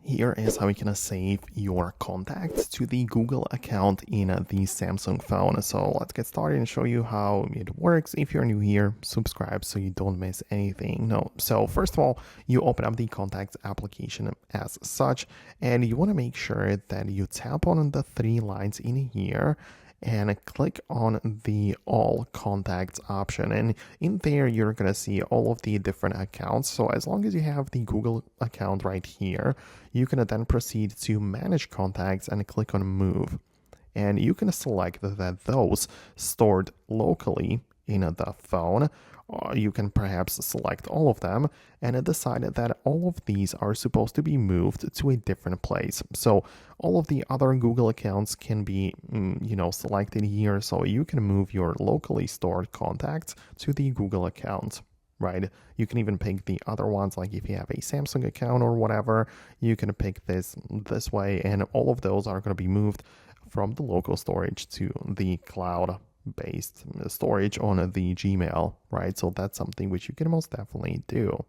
Here is how you can save your contacts to the Google account in the Samsung phone. So let's get started and show you how it works. If you're new here, subscribe so you don't miss anything. So first of all, you open up the contacts application as such, and you want to make sure that you tap on the three lines in here and click on the all contacts option, and in there you're gonna see all of the different accounts. So as long as you have the Google account right here, you can then proceed to manage contacts and click on move, and you can select that those stored locally in the phone. You can perhaps select all of them and decide that all of these are supposed to be moved to a different place. So all of the other Google accounts can be, selected here. So you can move your locally stored contacts to the Google account, right? You can even pick the other ones, like if you have a Samsung account or whatever, you can pick this way, and all of those are going to be moved from the local storage to the cloud based storage on the Gmail, right? So that's something which you can most definitely do.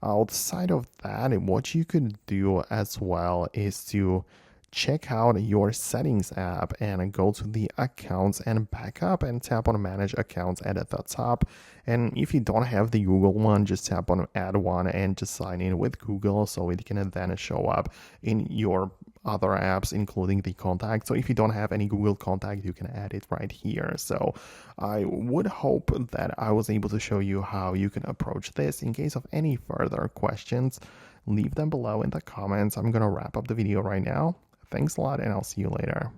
Outside of that, what you could do as well is to check out your settings app and go to the accounts and backup and tap on manage accounts at the top. And if you don't have the Google one, just tap on add one and just sign in with Google, so it can then show up in your other apps, including the contact. So if you don't have any Google contact, you can add it right here. So I would hope that I was able to show you how you can approach this. In case of any further questions, leave them below in the comments. I'm going to wrap up the video right now. Thanks a lot, and I'll see you later.